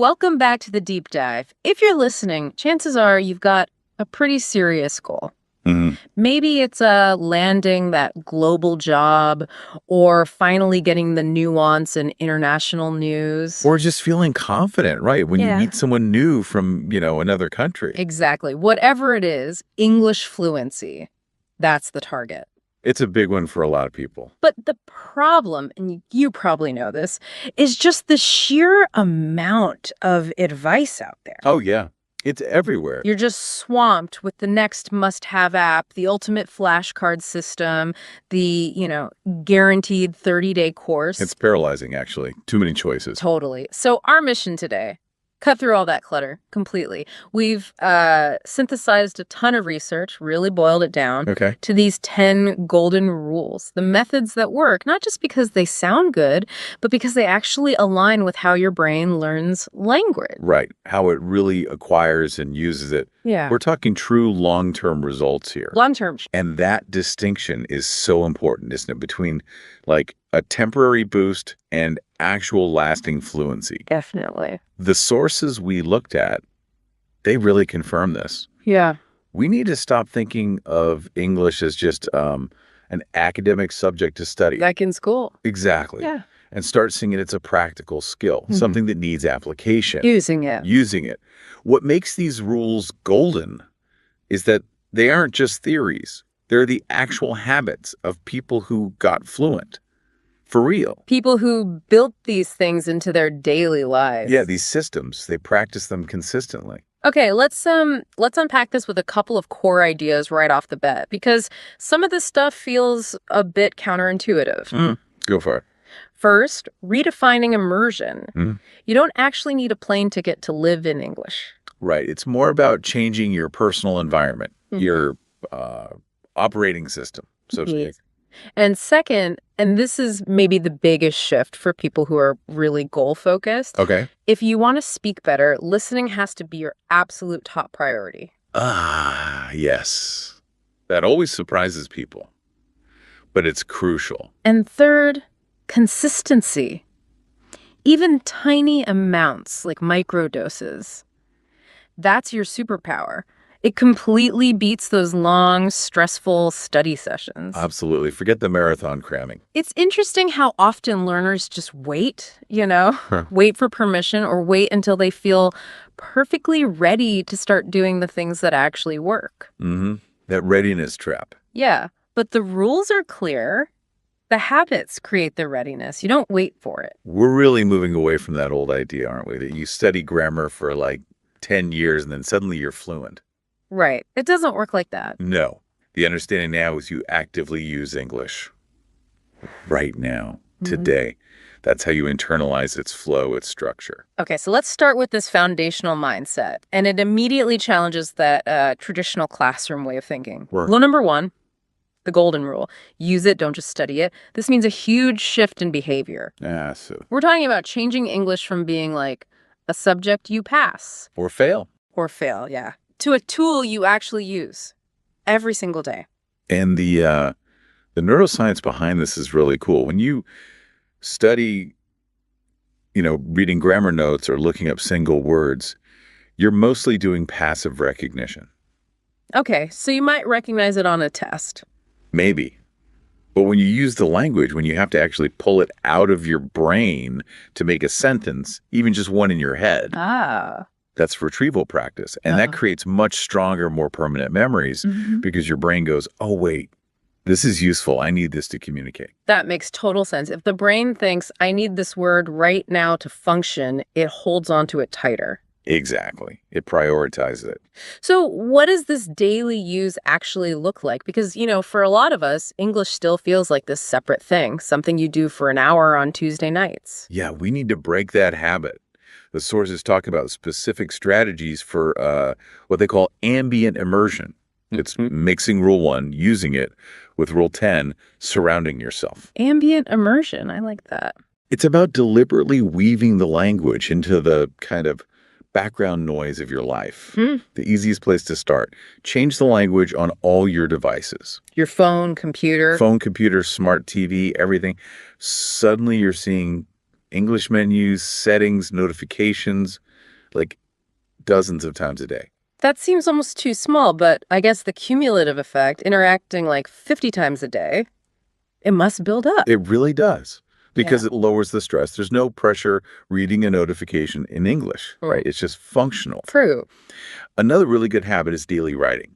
Welcome back to the deep dive. If you're listening, chances are you've got a pretty serious goal. hmm Maybe it's landing that global job or finally getting the nuance in international news. Or just feeling confident, right? When you Yeah. meet someone new from, another country. Exactly. Whatever it is, English fluency. That's the target. It's a big one for a lot of people. But the problem, and you probably know this, is just the sheer amount of advice out there. Oh, yeah. It's everywhere. You're just swamped with the next must-have app, the ultimate flashcard system, the, guaranteed 30-day course. It's paralyzing, actually. Too many choices. Totally. So our mission today, cut through all that clutter completely. We've synthesized a ton of research, really boiled it down Okay. to these 10 golden rules, the methods that work, not just because they sound good, but because they actually align with how your brain learns language. Right. How it really acquires and uses it. Yeah. We're talking true long-term results here. Long term. And that distinction is so important, isn't it? Between like a temporary boost and actual lasting fluency. Definitely. The sources we looked at, they really confirm this. Yeah. We need to stop thinking of English as just an academic subject to study. Like in school. Exactly. Yeah. And start seeing it as a practical skill, something that needs application. Using it. Using it. What makes these rules golden is that they aren't just theories. They're the actual habits of people who got fluent. For real. People who built these things into their daily lives. Yeah, these systems, they practice them consistently. Okay, let's unpack this with a couple of core ideas right off the bat, because some of this stuff feels a bit counterintuitive. Go for it. First, redefining immersion. Mhm. You don't actually need a plane ticket to live in English. Right. It's more about changing your personal environment, Mhm. your operating system, so to speak. Yes. And second, and this is maybe the biggest shift for people who are really goal-focused, Okay. if you want to speak better, listening has to be your absolute top priority. Ah, yes. That always surprises people, but it's crucial. And third, consistency. Even tiny amounts, like microdoses, that's your superpower. It completely beats those long, stressful study sessions. Absolutely. Forget the marathon cramming. It's interesting how often learners just wait, Huh. wait for permission or wait until they feel perfectly ready to start doing the things that actually work. That readiness trap. Yeah, but the rules are clear. The habits create the readiness. You don't wait for it. We're really moving away from that old idea, aren't we? That you study grammar for like 10 years and then suddenly you're fluent. Right. It doesn't work like that. No. The understanding now is you actively use English right now, today. That's how you internalize its flow, its structure. Okay, so let's start with this foundational mindset. And it immediately challenges that traditional classroom way of thinking. Right. Rule number one, the golden rule. Use it, don't just study it. This means a huge shift in behavior. So. We're talking about changing English from being like a subject you pass Or fail. or fail, yeah, to a tool you actually use every single day. And the neuroscience behind this is really cool. When you study, reading grammar notes or looking up single words, you're mostly doing passive recognition. Okay, so you might recognize it on a test. Maybe. But when you use the language, when you have to actually pull it out of your brain to make a sentence, even just one in your head, Ah. that's retrieval practice. And that creates much stronger, more permanent memories because your brain goes, oh, wait, this is useful. I need this to communicate. That makes total sense. If the brain thinks, I need this word right now to function, it holds onto it tighter. Exactly. It prioritizes it. So what does this daily use actually look like? Because, for a lot of us, English still feels like this separate thing, something you do for an hour on Tuesday nights. Yeah, we need to break that habit. The sources talk about specific strategies for what they call ambient immersion. It's mixing rule 1, using it, with rule 10, surrounding yourself. Ambient immersion. I like that. It's about deliberately weaving the language into the kind of background noise of your life. The easiest place to start. Change the language on all your devices. Your phone, computer. Phone, computer, smart TV, everything. Suddenly you're seeing English menus, settings, notifications. like dozens of times a day. That seems almost too small, but I guess the cumulative effect, interacting like 50 times a day, it must build up. It really does Yeah. because it lowers the stress. There's no pressure reading a notification in English, right? Mm. It's just functional. True. Another really good habit is daily writing.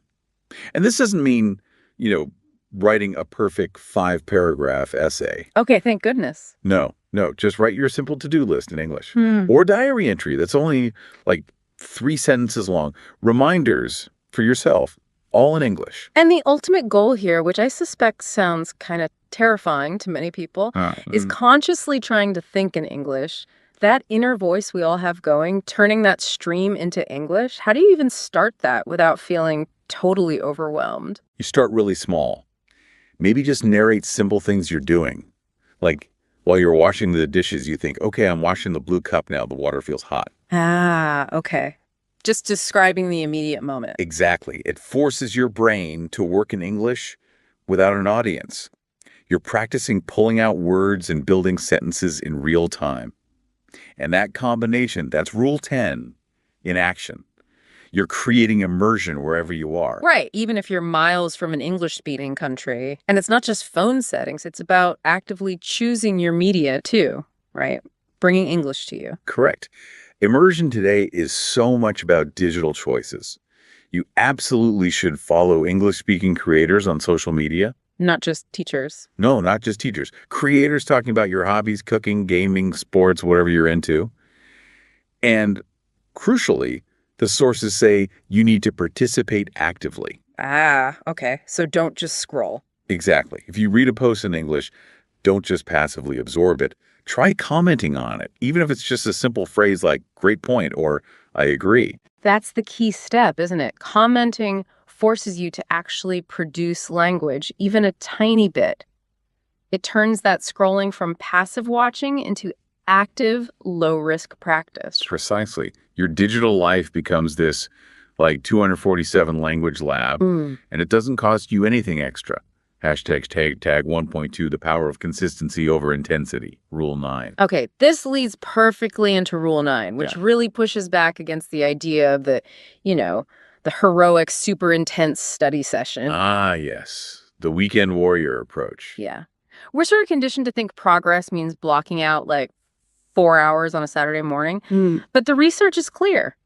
And this doesn't mean, you know, writing a perfect 5-paragraph essay. Okay, thank goodness. No, no, just write your simple to-do list in English Hmm. or diary entry that's only like 3 sentences long. Reminders for yourself, all in English. And the ultimate goal here, which I suspect sounds kind of terrifying to many people, is consciously trying to think in English. That inner voice we all have going, turning that stream into English. How do you even start that without feeling totally overwhelmed? You start really small. Maybe just narrate simple things you're doing. Like while you're washing the dishes, you think, okay, I'm washing the blue cup now. The water feels hot. Ah, okay. Just describing the immediate moment. Exactly. It forces your brain to work in English without an audience. You're practicing pulling out words and building sentences in real time. And that combination, that's Rule 10 in action. You're creating immersion wherever you are. Right, even if you're miles from an English-speaking country. And it's not just phone settings, it's about actively choosing your media too, right? Bringing English to you. Correct. Immersion today is so much about digital choices. You absolutely should follow English-speaking creators on social media. Not just teachers. No, not just teachers. Creators talking about your hobbies, cooking, gaming, sports, whatever you're into. And crucially, the sources say you need to participate actively. Ah, okay. So don't just scroll. Exactly. If you read a post in English, don't just passively absorb it. Try commenting on it, even if it's just a simple phrase like, great point, or I agree. That's the key step, isn't it? Commenting forces you to actually produce language, even a tiny bit. It turns that scrolling from passive watching into active, low-risk practice. Precisely. Your digital life becomes this like 247 language lab, Mm. and it doesn't cost you anything extra. Hashtag tag 1.2, the power of consistency over intensity, Rule 9. Okay, this leads perfectly into Rule 9, which Yeah. really pushes back against the idea of the heroic, super intense study session. Ah, yes. The weekend warrior approach. Yeah. We're sort of conditioned to think progress means blocking out like 4 hours on a Saturday morning, but the research is clear.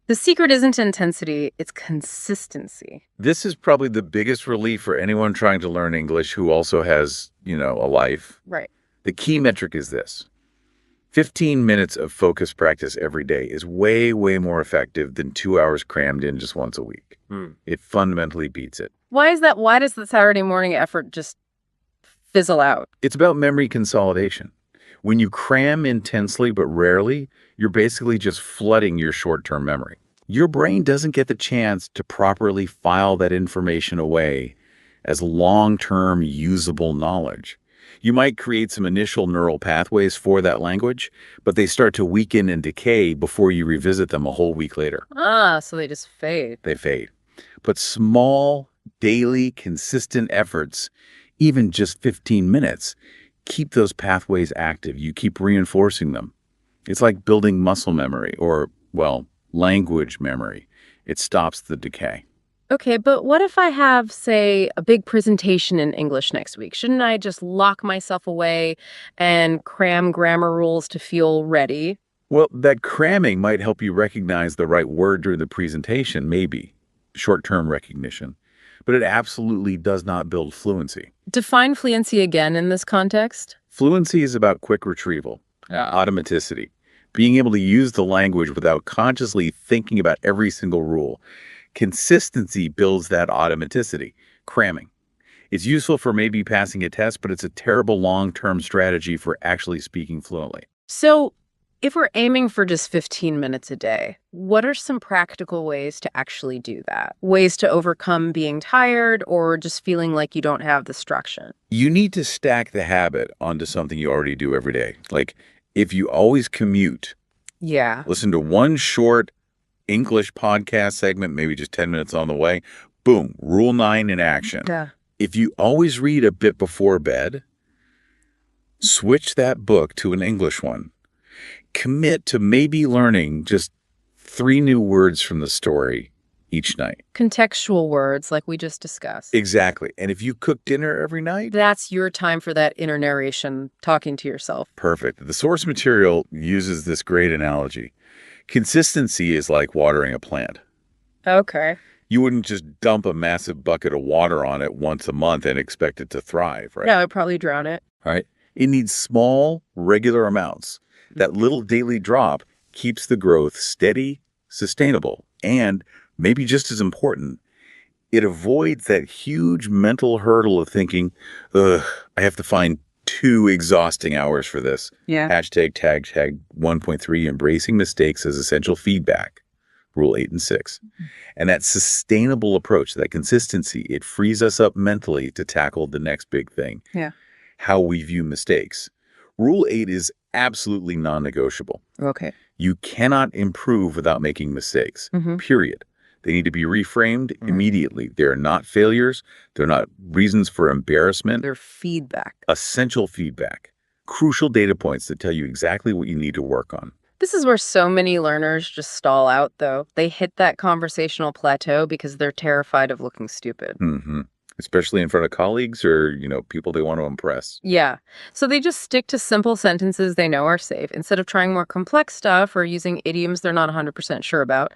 The secret isn't intensity, it's consistency. This is probably the biggest relief for anyone trying to learn English who also has, a life. Right. The key metric is this. 15 minutes of focused practice every day is way, way more effective than 2 hours crammed in just once a week. It fundamentally beats it. Why is that? Why does the Saturday morning effort just fizzle out? It's about memory consolidation. When you cram intensely but rarely, you're basically just flooding your short-term memory. Your brain doesn't get the chance to properly file that information away as long-term usable knowledge. You might create some initial neural pathways for that language, but they start to weaken and decay before you revisit them a whole week later. Ah, so they just fade. They fade. But small, daily, consistent efforts, even just 15 minutes, keep those pathways active. You keep reinforcing them. It's like building muscle memory or, language memory. It stops the decay. Okay, but what if I have, say, a big presentation in English next week? Shouldn't I just lock myself away and cram grammar rules to feel ready? Well, that cramming might help you recognize the right word during the presentation, maybe. Short-term recognition. But it absolutely does not build fluency. Define fluency again in this context. Fluency is about quick retrieval, automaticity, being able to use the language without consciously thinking about every single rule. Consistency builds that automaticity, cramming. It's useful for maybe passing a test, but it's a terrible long-term strategy for actually speaking fluently. So, if we're aiming for just 15 minutes a day, what are some practical ways to actually do that? Ways to overcome being tired or just feeling like you don't have the structure? You need to stack the habit onto something you already do every day. Like if you always commute, Yeah. listen to one short English podcast segment, maybe just 10 minutes on the way, boom, Rule 9 in action. Yeah. If you always read a bit before bed, switch that book to an English one. Commit to maybe learning just 3 new words from the story each night. Contextual words like we just discussed. Exactly. And if you cook dinner every night, That's your time for that inner narration, talking to yourself. perfect. The source material uses this great analogy. Consistency is like watering a plant. Okay. You wouldn't just dump a massive bucket of water on it once a month and expect it to thrive, right? Yeah, I'd probably drown it. Right? It needs small, regular amounts. That little daily drop keeps the growth steady, sustainable, and maybe just as important, it avoids that huge mental hurdle of thinking, ugh, I have to find 2 exhausting hours for this. Yeah. Tag 1.3, embracing mistakes as essential feedback. Rule 8 and 6. And that sustainable approach, that consistency, it frees us up mentally to tackle the next big thing. Yeah. How we view mistakes. Rule 8 is absolutely non-negotiable. Okay. You cannot improve without making mistakes, Mm-hmm. period. They need to be reframed immediately. They're not failures. They're not reasons for embarrassment. They're feedback. Essential feedback. Crucial data points that tell you exactly what you need to work on. This is where so many learners just stall out, though. They hit that conversational plateau because they're terrified of looking stupid. Mm-hmm. Especially in front of colleagues or, people they want to impress. Yeah. So they just stick to simple sentences they know are safe. Instead of trying more complex stuff or using idioms they're not 100% sure about,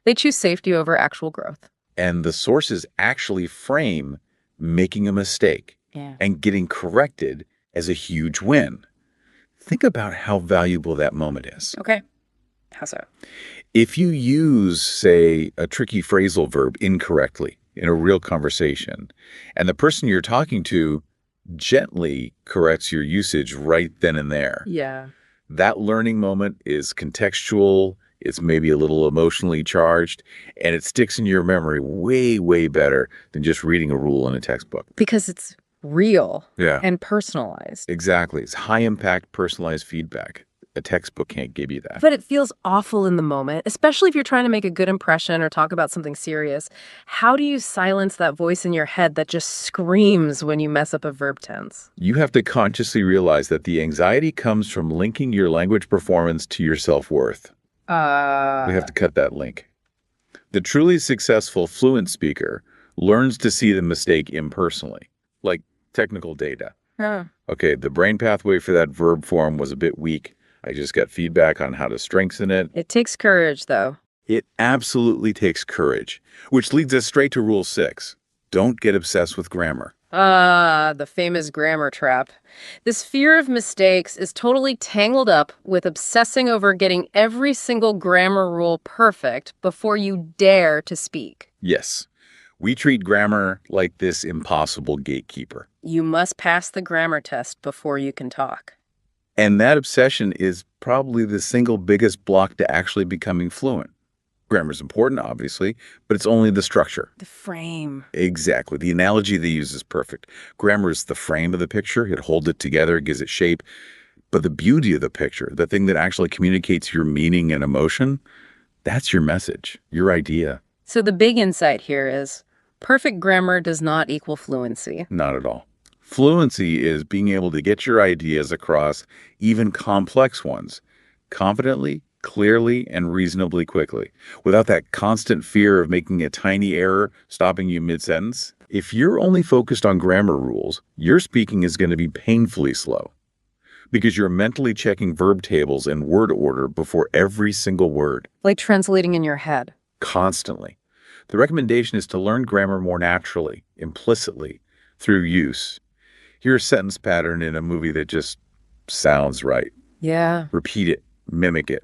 they choose safety over actual growth. And the sources actually frame making a mistake and getting corrected as a huge win. Think about how valuable that moment is. Okay. How so? If you use, say, a tricky phrasal verb incorrectly in a real conversation, and the person you're talking to gently corrects your usage right then and there, Yeah. that learning moment is contextual, it's maybe a little emotionally charged, and it sticks in your memory way, way better than just reading a rule in a textbook. Because it's real Yeah. and personalized. Exactly. It's high-impact, personalized feedback. A textbook can't give you that. But it feels awful in the moment, especially if you're trying to make a good impression or talk about something serious. How do you silence that voice in your head that just screams when you mess up a verb tense? You have to consciously realize that the anxiety comes from linking your language performance to your self-worth. We have to cut that link. The truly successful fluent speaker learns to see the mistake impersonally, like technical data. Okay, the brain pathway for that verb form was a bit weak. I just got feedback on how to strengthen it. It takes courage, though. It absolutely takes courage, which leads us straight to Rule 6. Don't get obsessed with grammar. The famous grammar trap. This fear of mistakes is totally tangled up with obsessing over getting every single grammar rule perfect before you dare to speak. Yes, we treat grammar like this impossible gatekeeper. You must pass the grammar test before you can talk. And that obsession is probably the single biggest block to actually becoming fluent. Grammar's important, obviously, but it's only the structure. The frame. Exactly. The analogy they use is perfect. Grammar is the frame of the picture. It holds it together, gives it shape. But the beauty of the picture, the thing that actually communicates your meaning and emotion, that's your message, your idea. So the big insight here is perfect grammar does not equal fluency. Not at all. Fluency is being able to get your ideas across, even complex ones, confidently, clearly, and reasonably quickly, without that constant fear of making a tiny error stopping you mid-sentence. If you're only focused on grammar rules, your speaking is going to be painfully slow because you're mentally checking verb tables in word order before every single word. Like translating in your head. Constantly. The recommendation is to learn grammar more naturally, implicitly, through use. Hear a sentence pattern in a movie that just sounds right. Yeah. Repeat it, mimic it.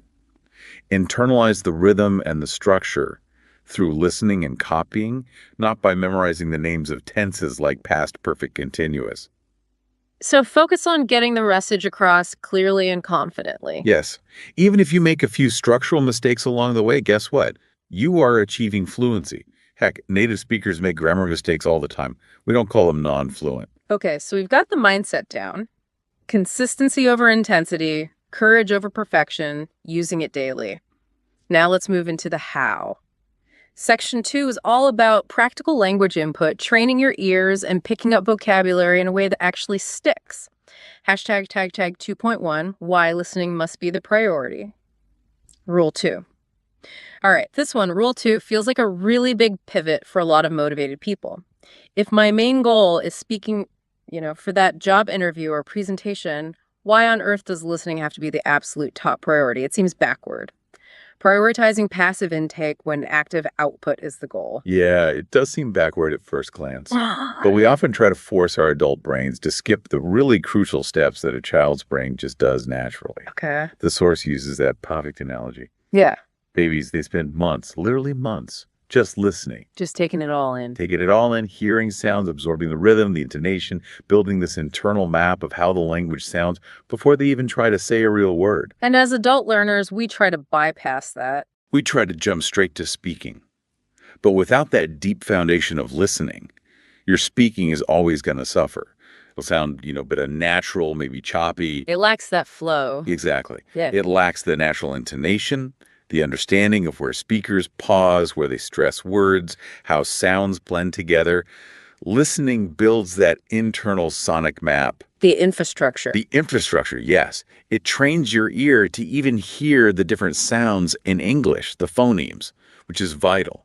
Internalize the rhythm and the structure through listening and copying, not by memorizing the names of tenses like past perfect continuous. So focus on getting the message across clearly and confidently. Yes. Even if you make a few structural mistakes along the way, guess what? You are achieving fluency. Heck, native speakers make grammar mistakes all the time. We don't call them non-fluent. Okay, so we've got the mindset down. Consistency over intensity, courage over perfection, using it daily. Now let's move into the how. Section 2 is all about practical language input, training your ears, and picking up vocabulary in a way that actually sticks. Hashtag tag 2.1, why listening must be the priority. Rule 2. All right, this one, rule 2, feels like a really big pivot for a lot of motivated people. If my main goal is speaking, for that job interview or presentation, why on earth does listening have to be the absolute top priority? It seems backward. Prioritizing passive intake when active output is the goal. Yeah, it does seem backward at first glance. But we often try to force our adult brains to skip the really crucial steps that a child's brain just does naturally. Okay. The source uses that perfect analogy. Yeah. Babies, they spend months, literally months, just listening. Just taking it all in. Taking it all in, hearing sounds, absorbing the rhythm, the intonation, building this internal map of how the language sounds before they even try to say a real word. And as adult learners, we try to bypass that. We try to jump straight to speaking. But without that deep foundation of listening, your speaking is always going to suffer. It'll sound, a bit unnatural, maybe choppy. It lacks that flow. Exactly. Yeah. It lacks the natural intonation, the understanding of where speakers pause, where they stress words, how sounds blend together. Listening builds that internal sonic map. The infrastructure. The infrastructure, yes. It trains your ear to even hear the different sounds in English, the phonemes, which is vital.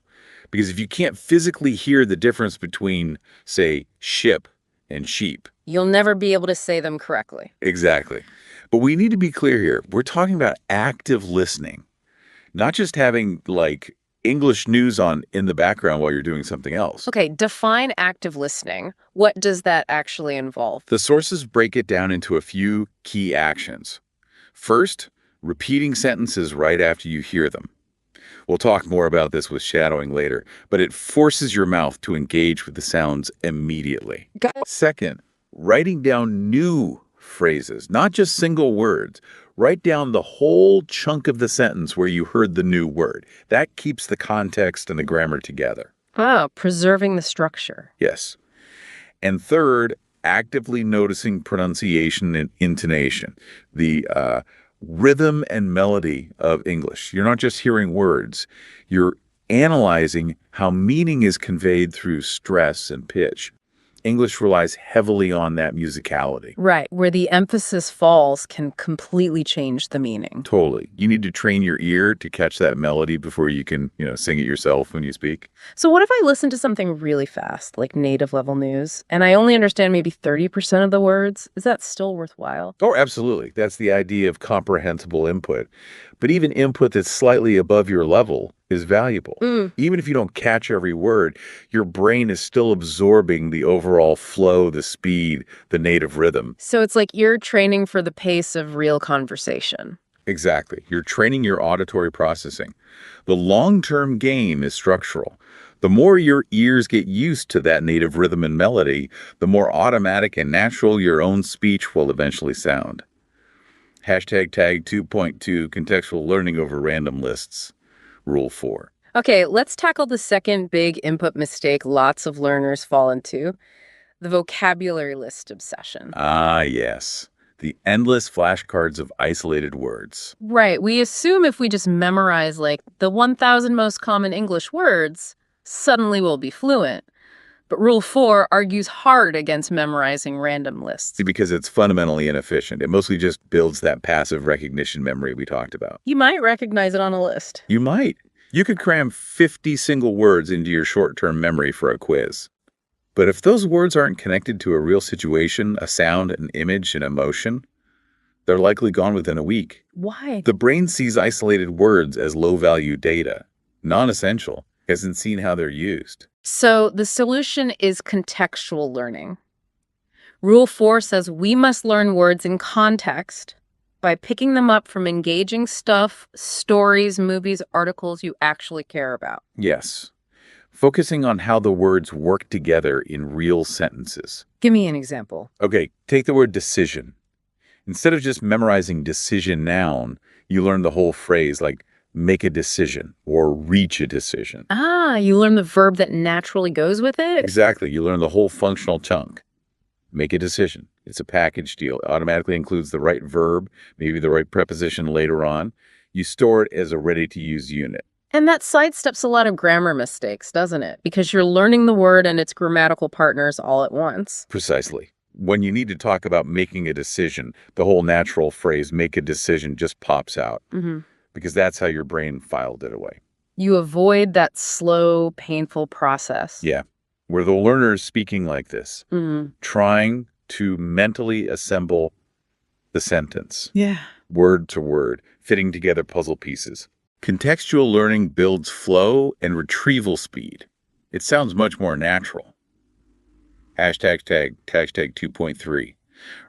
Because if you can't physically hear the difference between, say, ship and sheep, you'll never be able to say them correctly. Exactly. But we need to be clear here. We're talking about active listening, not just having, English news on in the background while you're doing something else. Okay, define active listening. What does that actually involve? The sources break it down into a few key actions. First, repeating sentences right after you hear them. We'll talk more about this with shadowing later, but it forces your mouth to engage with the sounds immediately. Second, writing down new phrases, not just single words. Write down the whole chunk of the sentence where you heard the new word. That keeps the context and the grammar together. Oh, preserving the structure. Yes. And third, actively noticing pronunciation and intonation. The rhythm and melody of English. You're not just hearing words. You're analyzing how meaning is conveyed through stress and pitch. English relies heavily on that musicality. Right, where the emphasis falls can completely change the meaning. Totally. You need to train your ear to catch that melody before you can, sing it yourself when you speak. So what if I listen to something really fast, like native level news, and I only understand maybe 30% of the words? Is that still worthwhile? Oh, absolutely. That's the idea of comprehensible input. But even input that's slightly above your level is valuable. Even if you don't catch every word, your brain is still absorbing the overall flow, the speed, the native rhythm. So it's like ear training for the pace of real conversation. Exactly. You're training your auditory processing. The long-term gain is structural. The more your ears get used to that native rhythm and melody, the more automatic and natural your own speech will eventually sound. Hashtag tag 2.2 contextual learning over random lists. Rule 4. Okay, let's tackle the second big input mistake lots of learners fall into, the vocabulary list obsession. Ah, yes. The endless flashcards of isolated words. Right. We assume if we just memorize, the 1,000 most common English words, suddenly we'll be fluent. But Rule 4 argues hard against memorizing random lists. Because it's fundamentally inefficient. It mostly just builds that passive recognition memory we talked about. You might recognize it on a list. You might. You could cram 50 single words into your short-term memory for a quiz. But if those words aren't connected to a real situation, a sound, an image, an emotion, they're likely gone within a week. Why? The brain sees isolated words as low-value data, non-essential, hasn't seen how they're used. So the solution is contextual learning. Rule 4 says we must learn words in context by picking them up from engaging stuff, stories, movies, articles you actually care about. Yes. Focusing on how the words work together in real sentences. Give me an example. Okay, take the word decision. Instead of just memorizing decision noun, you learn the whole phrase like make a decision or reach a decision. Ah, you learn the verb that naturally goes with it? Exactly. You learn the whole functional chunk. Make a decision. It's a package deal. It automatically includes the right verb, maybe the right preposition later on. You store it as a ready-to-use unit. And that sidesteps a lot of grammar mistakes, doesn't it? Because you're learning the word and its grammatical partners all at once. Precisely. When you need to talk about making a decision, the whole natural phrase, make a decision, just pops out. because that's how your brain filed it away. You avoid that slow, painful process. Yeah, where the learner is speaking like this, trying to mentally assemble the sentence. Yeah. Word to word, fitting together puzzle pieces. Contextual learning builds flow and retrieval speed. It sounds much more natural. Hashtag 2.3.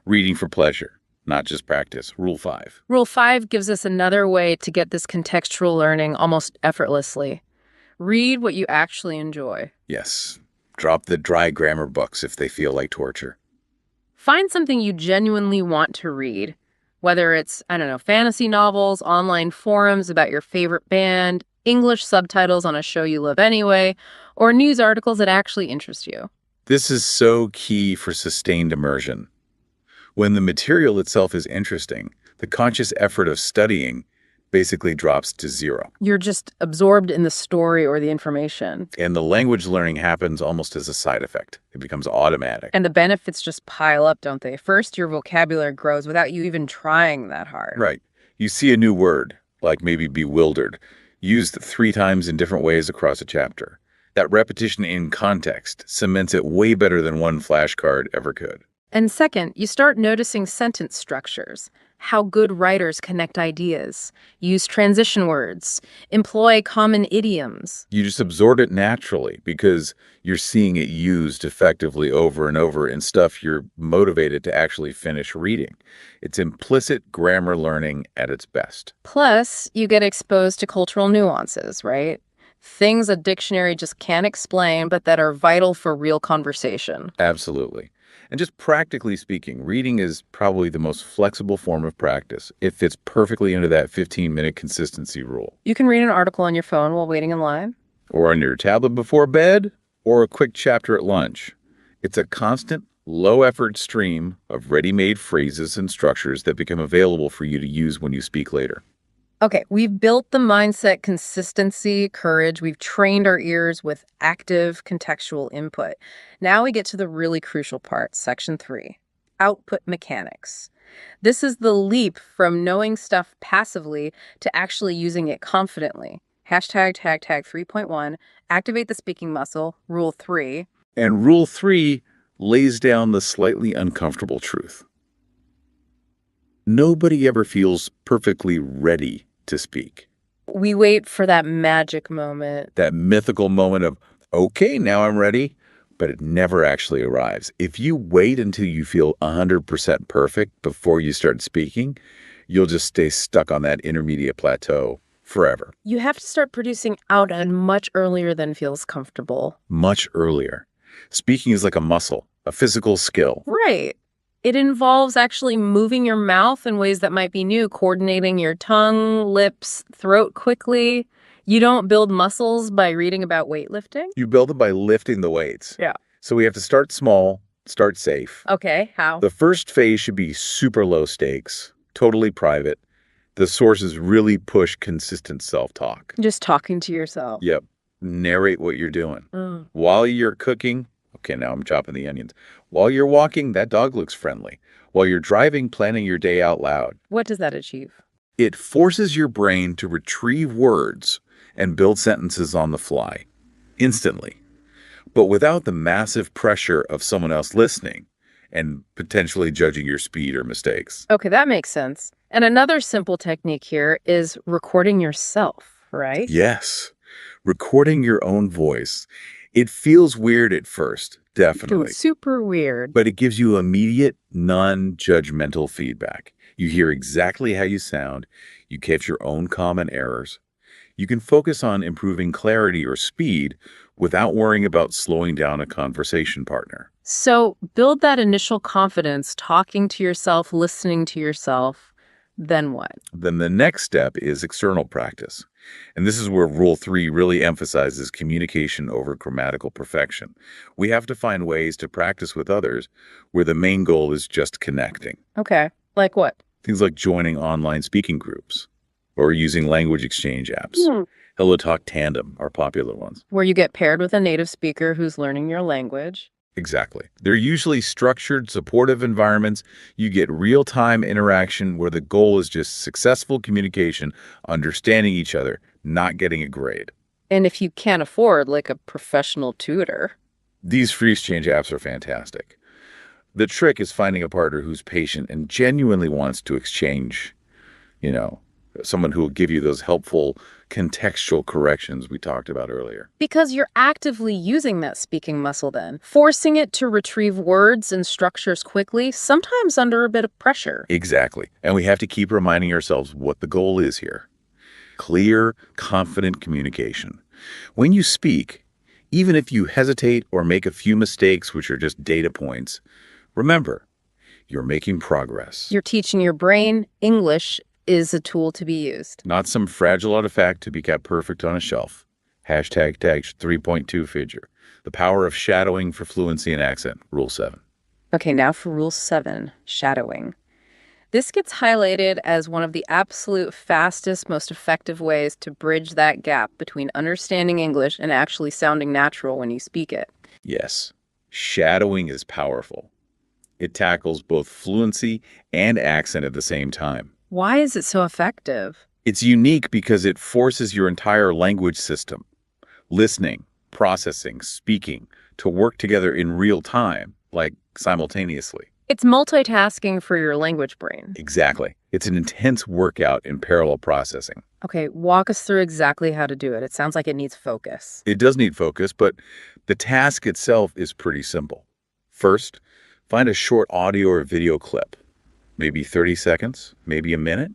Reading for pleasure, not just practice. Rule 5. Rule 5 gives us another way to get this contextual learning almost effortlessly. Read what you actually enjoy. Yes. Drop the dry grammar books if they feel like torture. Find something you genuinely want to read. Whether it's, fantasy novels, online forums about your favorite band, English subtitles on a show you love anyway, or news articles that actually interest you. This is so key for sustained immersion. When the material itself is interesting, the conscious effort of studying basically drops to zero. You're just absorbed in the story or the information. And the language learning happens almost as a side effect. It becomes automatic. And the benefits just pile up, don't they? First, your vocabulary grows without you even trying that hard. Right. You see a new word, like maybe bewildered, used 3 times in different ways across a chapter. That repetition in context cements it way better than one flashcard ever could. And second, you start noticing sentence structures, how good writers connect ideas, use transition words, employ common idioms. You just absorb it naturally because you're seeing it used effectively over and over in stuff you're motivated to actually finish reading. It's implicit grammar learning at its best. Plus, you get exposed to cultural nuances, right? Things a dictionary just can't explain, but that are vital for real conversation. Absolutely. And just practically speaking, reading is probably the most flexible form of practice. It fits perfectly into that 15-minute consistency rule. You can read an article on your phone while waiting in line. Or on your tablet before bed, or a quick chapter at lunch. It's a constant, low-effort stream of ready-made phrases and structures that become available for you to use when you speak later. Okay, we've built the mindset, consistency, courage. We've trained our ears with active contextual input. Now we get to the really crucial part, section 3, output mechanics. This is the leap from knowing stuff passively to actually using it confidently. Hashtag 3.1, activate the speaking muscle, rule 3. And rule 3 lays down the slightly uncomfortable truth. Nobody ever feels perfectly ready to speak. We wait for that magic moment. That mythical moment of, okay, now I'm ready, but it never actually arrives. If you wait until you feel 100% perfect before you start speaking, you'll just stay stuck on that intermediate plateau forever. You have to start producing output much earlier than feels comfortable. Much earlier. Speaking is like a muscle, a physical skill. Right. It involves actually moving your mouth in ways that might be new, coordinating your tongue, lips, throat quickly. You don't build muscles by reading about weightlifting. You build it by lifting the weights. Yeah. So we have to start small, start safe. Okay, how? The first phase should be super low stakes, totally private. The sources really push consistent self-talk. Just talking to yourself. Yep. Narrate what you're doing. While you're cooking, okay, now I'm chopping the onions. While you're walking, that dog looks friendly. While you're driving, planning your day out loud. What does that achieve? It forces your brain to retrieve words and build sentences on the fly, instantly, but without the massive pressure of someone else listening and potentially judging your speed or mistakes. Okay, that makes sense. And another simple technique here is recording yourself, right? Yes. Recording your own voice. It feels weird at first, definitely. It's super weird. But it gives you immediate, non-judgmental feedback. You hear exactly how you sound. You catch your own common errors. You can focus on improving clarity or speed without worrying about slowing down a conversation partner. So build that initial confidence, talking to yourself, listening to yourself. Then what? Then the next step is external practice. And this is where Rule 3 really emphasizes communication over grammatical perfection. We have to find ways to practice with others where the main goal is just connecting. Okay. Like what? Things like joining online speaking groups or using language exchange apps. HelloTalk Tandem are popular ones. Where you get paired with a native speaker who's learning your language. Exactly. They're usually structured, supportive environments. You get real-time interaction where the goal is just successful communication, understanding each other, not getting a grade. And if you can't afford, like, a professional tutor. These free exchange apps are fantastic. The trick is finding a partner who's patient and genuinely wants to exchange, you know, someone who will give you those helpful contextual corrections we talked about earlier. Because you're actively using that speaking muscle then, forcing it to retrieve words and structures quickly, sometimes under a bit of pressure. Exactly. And we have to keep reminding ourselves what the goal is here. Clear, confident communication. When you speak, even if you hesitate or make a few mistakes, which are just data points, remember, you're making progress. You're teaching your brain English is a tool to be used. Not some fragile artifact to be kept perfect on a shelf. Hashtag tag 3.2 figure. The power of shadowing for fluency and accent, Rule 7. Okay, now for Rule 7, shadowing. This gets highlighted as one of the absolute fastest, most effective ways to bridge that gap between understanding English and actually sounding natural when you speak it. Yes, shadowing is powerful. It tackles both fluency and accent at the same time. Why is it so effective? It's unique because it forces your entire language system, listening, processing, speaking, to work together in real time, like simultaneously. It's multitasking for your language brain. Exactly. It's an intense workout in parallel processing. Okay, walk us through exactly how to do it. It sounds like it needs focus. It does need focus, but the task itself is pretty simple. First, find a short audio or video clip, maybe 30 seconds, maybe a minute,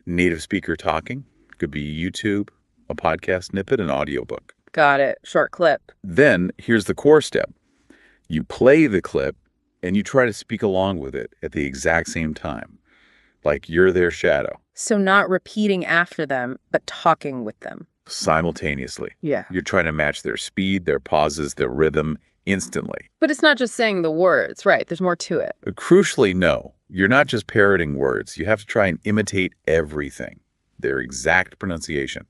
native speaker talking. Could be YouTube, a podcast snippet, an audiobook. Got it. Short clip. Then here's the core step. You play the clip and you try to speak along with it at the exact same time, like you're their shadow. So not repeating after them, but talking with them. Simultaneously. Yeah. You're trying to match their speed, their pauses, their rhythm instantly. But it's not just saying the words, right? There's more to it. Crucially, no. You're not just parroting words. You have to try and imitate everything, their exact pronunciation,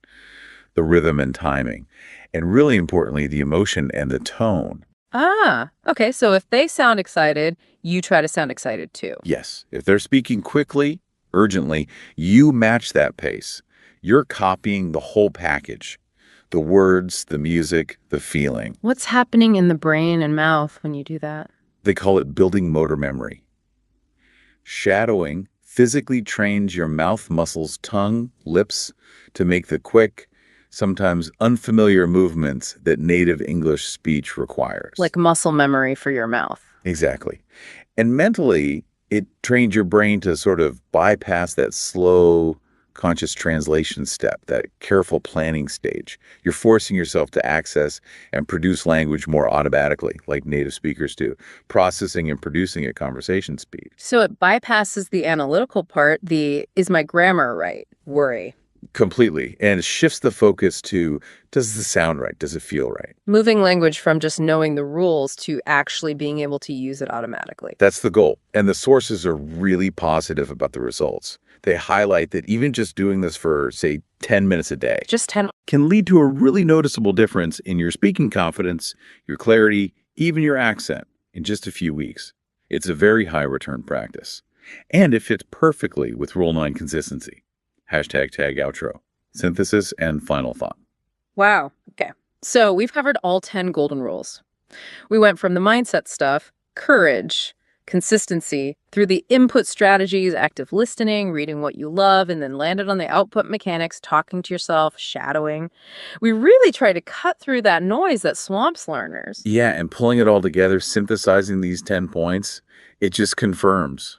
the rhythm and timing, and really importantly, the emotion and the tone. Ah, okay. So if they sound excited, you try to sound excited too. Yes. If they're speaking quickly, urgently, you match that pace. You're copying the whole package. The words, the music, the feeling. What's happening in the brain and mouth when you do that? They call it building motor memory. Shadowing physically trains your mouth muscles, tongue, lips, to make the quick, sometimes unfamiliar movements that native English speech requires. Like muscle memory for your mouth. Exactly. And mentally, it trains your brain to sort of bypass that slow, conscious translation step, that careful planning stage. You're forcing yourself to access and produce language more automatically, like native speakers do, processing and producing at conversation speed. So it bypasses the analytical part, the is my grammar right worry. Completely. And it shifts the focus to, does this sound right? Does it feel right? Moving language from just knowing the rules to actually being able to use it automatically. That's the goal. And the sources are really positive about the results. They highlight that even just doing this for, say, 10 minutes a day, Just 10. can lead to a really noticeable difference in your speaking confidence, your clarity, even your accent in just a few weeks. It's a very high return practice. And it fits perfectly with Rule 9 consistency. Hashtag tag outro. Synthesis and final thought. Wow. Okay. So we've covered all 10 golden rules. We went from the mindset stuff, courage, consistency, through the input strategies, active listening, reading what you love, and then landed on the output mechanics, talking to yourself, shadowing. We really try to cut through that noise that swamps learners. Yeah, and pulling it all together, synthesizing these 10 points, it just confirms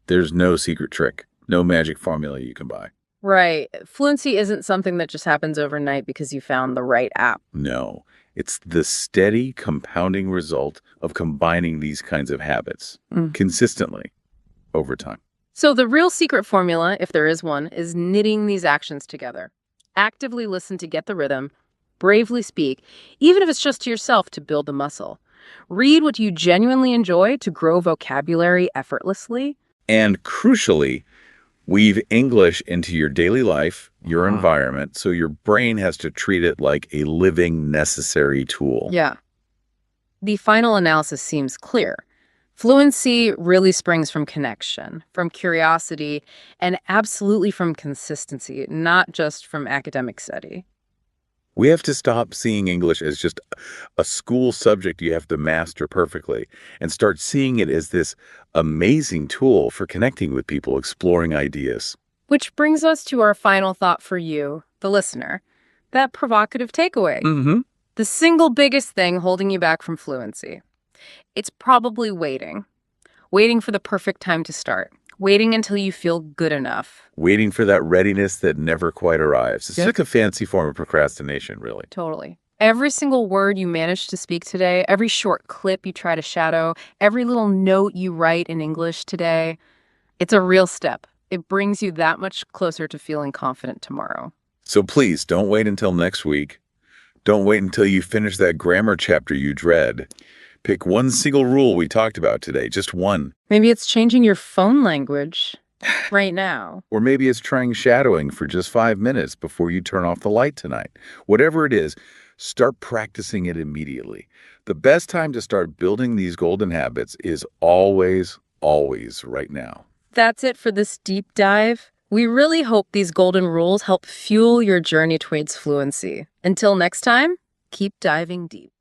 there's no secret trick, no magic formula you can buy. Right. Fluency isn't something that just happens overnight because you found the right app. No, it's the steady compounding result of combining these kinds of habits consistently over time. So the real secret formula, if there is one, is knitting these actions together. Actively listen to get the rhythm, bravely speak, even if it's just to yourself to build the muscle. Read what you genuinely enjoy to grow vocabulary effortlessly. And crucially, weave English into your daily life, your environment, so your brain has to treat it like a living, necessary tool. Yeah. The final analysis seems clear. Fluency really springs from connection, from curiosity, and absolutely from consistency, not just from academic study. We have to stop seeing English as just a school subject you have to master perfectly and start seeing it as this amazing tool for connecting with people, exploring ideas. Which brings us to our final thought for you, the listener. That provocative takeaway. Mm-hmm. The single biggest thing holding you back from fluency. It's probably waiting. Waiting for the perfect time to start. Waiting until you feel good enough. Waiting for that readiness that never quite arrives. It's Yep. like a fancy form of procrastination, really. Totally. Every single word you manage to speak today, every short clip you try to shadow, every little note you write in English today, it's a real step. It brings you that much closer to feeling confident tomorrow. So please don't wait until next week. Don't wait until you finish that grammar chapter you dread. Pick one single rule we talked about today, just one. Maybe it's changing your phone language right now. Or maybe it's trying shadowing for just 5 minutes before you turn off the light tonight. Whatever it is, start practicing it immediately. The best time to start building these golden habits is always, always right now. That's it for this deep dive. We really hope these golden rules help fuel your journey towards fluency. Until next time, keep diving deep.